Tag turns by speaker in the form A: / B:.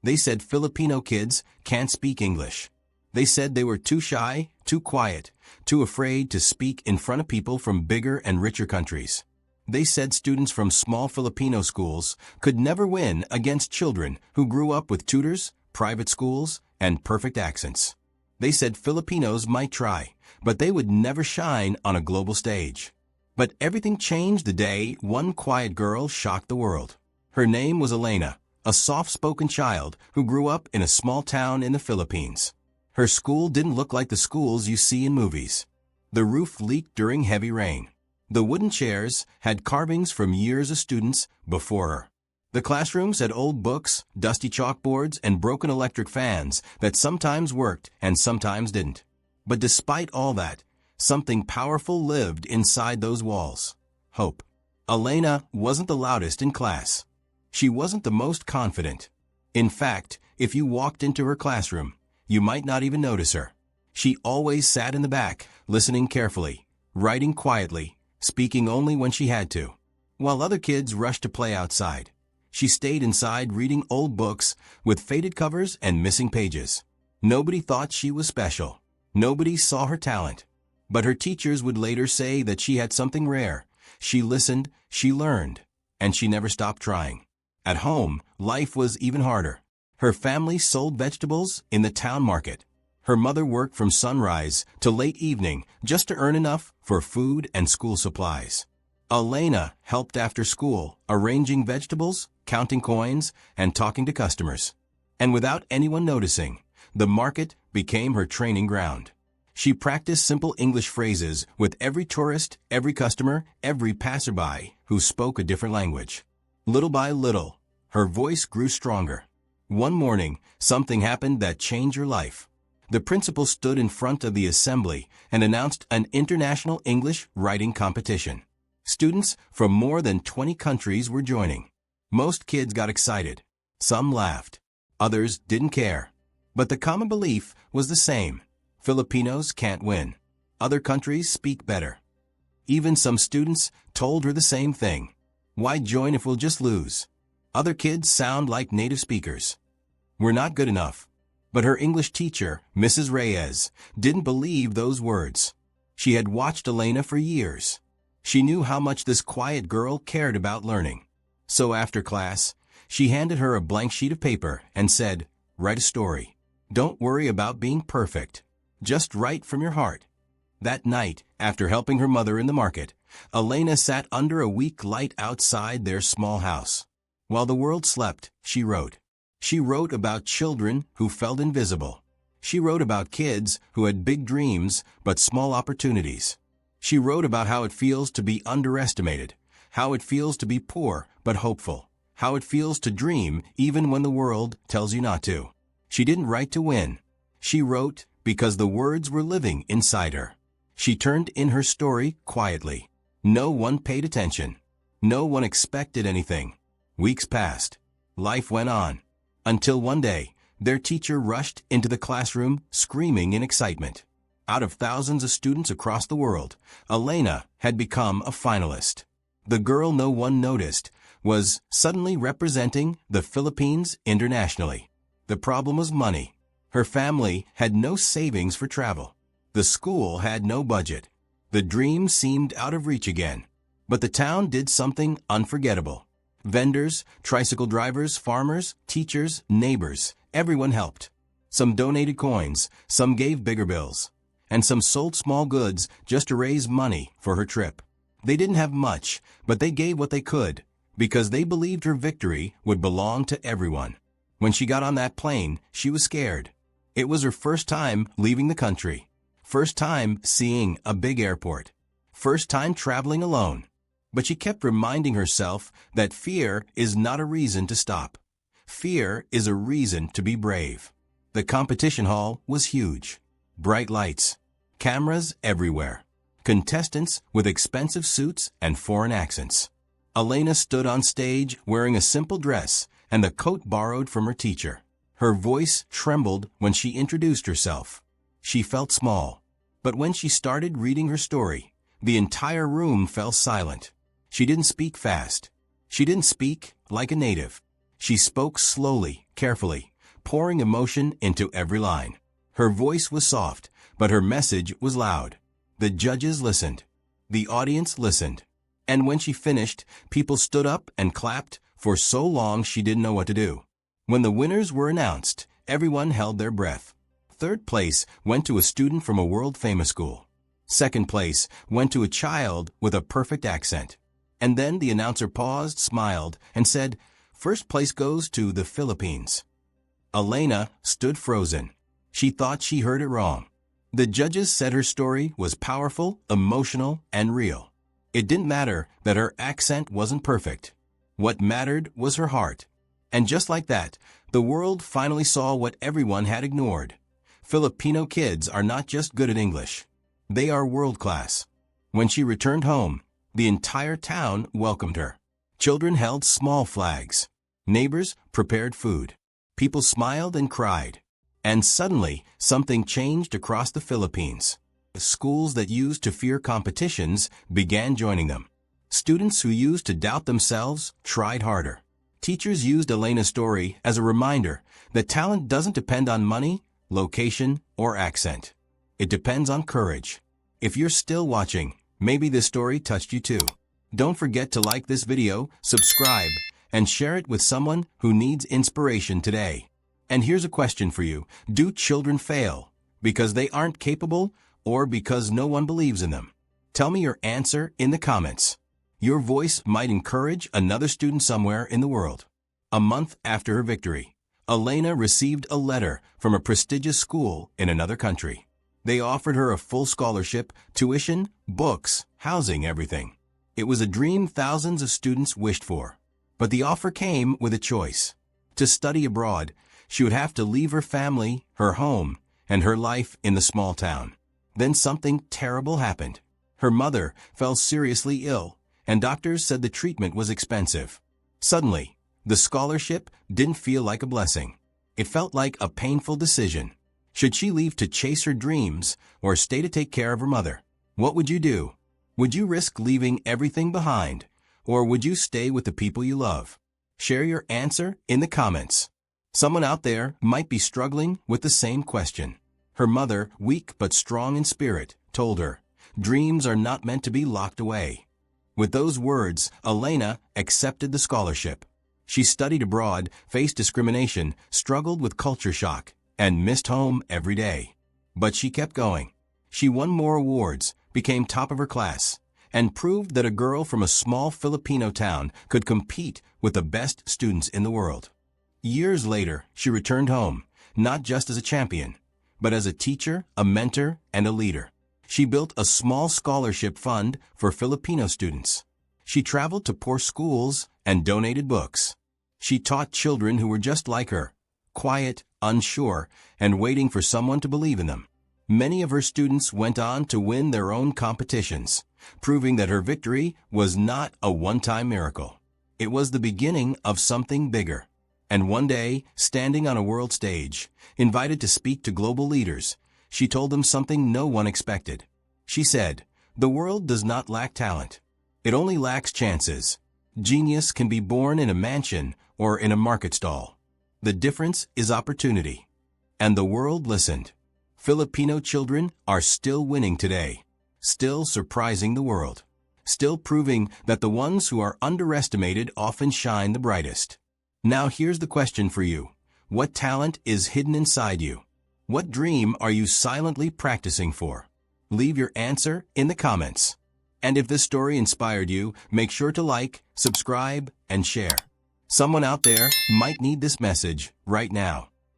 A: They said Filipino kids can't speak English. They said they were too shy, too quiet, too afraid to speak in front of people from bigger and richer countries. They said students from small Filipino schools could never win against children who grew up with tutors, private schools, and perfect accents. They said Filipinos might try, but they would never shine on a global stage. But everything changed the day one quiet girl shocked the world. Her name was Elena, a soft-spoken child who grew up in a small town in the Philippines. Her school didn't look like the schools you see in movies. The roof leaked during heavy rain. The wooden chairs had carvings from years of students before her. The classrooms had old books, dusty chalkboards, and broken electric fans that sometimes worked and sometimes didn't. But despite all that, something powerful lived inside those walls. Hope. Elena wasn't the loudest in class. She wasn't the most confident. In fact, if you walked into her classroom, you might not even notice her. She always sat in the back, listening carefully, writing quietly, speaking only when she had to. While other kids rushed to play outside, she stayed inside reading old books with faded covers and missing pages. Nobody thought she was special. Nobody saw her talent. But her teachers would later say that she had something rare. She listened, she learned, and she never stopped trying. At home, life was even harder. Her family sold vegetables in the town market. Her mother worked from sunrise to late evening just to earn enough for food and school supplies. Elena helped after school, arranging vegetables, counting coins, and talking to customers. And without anyone noticing, the market became her training ground. She practiced simple English phrases with every tourist, every customer, every passerby who spoke a different language. Little by little, her voice grew stronger. One morning, something happened that changed her life. The principal stood in front of the assembly and announced an international English writing competition. Students from more than 20 countries were joining. Most kids got excited. Some laughed. Others didn't care. But the common belief was the same. Filipinos can't win. Other countries speak better. Even some students told her the same thing. Why join if we'll just lose? Other kids sound like native speakers. We're not good enough. But her English teacher, Mrs. Reyes, didn't believe those words. She had watched Elena for years. She knew how much this quiet girl cared about learning. So after class, she handed her a blank sheet of paper and said, "Write a story. Don't worry about being perfect. Just write from your heart." That night, after helping her mother in the market, Elena sat under a weak light outside their small house. While the world slept, she wrote. She wrote about children who felt invisible. She wrote about kids who had big dreams but small opportunities. She wrote about how it feels to be underestimated, how it feels to be poor but hopeful, how it feels to dream even when the world tells you not to. She didn't write to win. She wrote because the words were living inside her. She turned in her story quietly. No one paid attention. No one expected anything. Weeks passed. Life went on. Until one day, their teacher rushed into the classroom screaming in excitement. Out of thousands of students across the world, Elena had become a finalist. The girl no one noticed was suddenly representing the Philippines internationally. The problem was money. Her family had no savings for travel. The school had no budget. The dream seemed out of reach again. But the town did something unforgettable. Vendors, tricycle drivers, farmers, teachers, neighbors, everyone helped. Some donated coins, some gave bigger bills, and some sold small goods just to raise money for her trip. They didn't have much, but they gave what they could, because they believed her victory would belong to everyone. When she got on that plane, she was scared. It was her first time leaving the country, first time seeing a big airport, first time traveling alone. But she kept reminding herself that fear is not a reason to stop. Fear is a reason to be brave. The competition hall was huge. Bright lights, cameras everywhere, contestants with expensive suits and foreign accents. Elena stood on stage wearing a simple dress and the coat borrowed from her teacher. Her voice trembled when she introduced herself. She felt small. But when she started reading her story, the entire room fell silent. She didn't speak fast. She didn't speak like a native. She spoke slowly, carefully, pouring emotion into every line. Her voice was soft, but her message was loud. The judges listened. The audience listened. And when she finished, people stood up and clapped for so long she didn't know what to do. When the winners were announced, everyone held their breath. Third place went to a student from a world-famous school. Second place went to a child with a perfect accent. And then the announcer paused, smiled, and said, "First place goes to the Philippines." Elena stood frozen. She thought she heard it wrong. The judges said her story was powerful, emotional, and real. It didn't matter that her accent wasn't perfect. What mattered was her heart. And just like that, the world finally saw what everyone had ignored. Filipino kids are not just good at English. They are world-class. When she returned home, the entire town welcomed her. Children held small flags. Neighbors prepared food. People smiled and cried. And suddenly, something changed across the Philippines. Schools that used to fear competitions began joining them. Students who used to doubt themselves tried harder. Teachers used Elena's story as a reminder that talent doesn't depend on money, location, or accent. It depends on courage. If you're still watching, maybe this story touched you too. Don't forget to like this video, subscribe, and share it with someone who needs inspiration today. And here's a question for you. Do children fail because they aren't capable or because no one believes in them? Tell me your answer in the comments. Your voice might encourage another student somewhere in the world. A month after her victory, Elena received a letter from a prestigious school in another country. They offered her a full scholarship, tuition, books, housing, everything. It was a dream thousands of students wished for. But the offer came with a choice. To study abroad, she would have to leave her family, her home, and her life in the small town. Then something terrible happened. Her mother fell seriously ill, and doctors said the treatment was expensive. Suddenly, the scholarship didn't feel like a blessing. It felt like a painful decision. Should she leave to chase her dreams or stay to take care of her mother? What would you do? Would you risk leaving everything behind, or would you stay with the people you love? Share your answer in the comments. Someone out there might be struggling with the same question. Her mother, weak but strong in spirit, told her, "Dreams are not meant to be locked away." With those words, Elena accepted the scholarship. She studied abroad, faced discrimination, struggled with culture shock, and missed home every day. But she kept going. She won more awards, became top of her class, and proved that a girl from a small Filipino town could compete with the best students in the world. Years later, she returned home, not just as a champion, but as a teacher, a mentor, and a leader. She built a small scholarship fund for Filipino students. She traveled to poor schools and donated books. She taught children who were just like her, quiet, unsure, and waiting for someone to believe in them. Many of her students went on to win their own competitions, proving that her victory was not a one-time miracle. It was the beginning of something bigger. And one day, standing on a world stage, invited to speak to global leaders, she told them something no one expected. She said, "The world does not lack talent. It only lacks chances. Genius can be born in a mansion or in a market stall. The difference is opportunity." And the world listened. Filipino children are still winning today, still surprising the world, still proving that the ones who are underestimated often shine the brightest. Now here's the question for you. What talent is hidden inside you? What dream are you silently practicing for? Leave your answer in the comments. And if this story inspired you, make sure to like, subscribe, and share. Someone out there might need this message right now.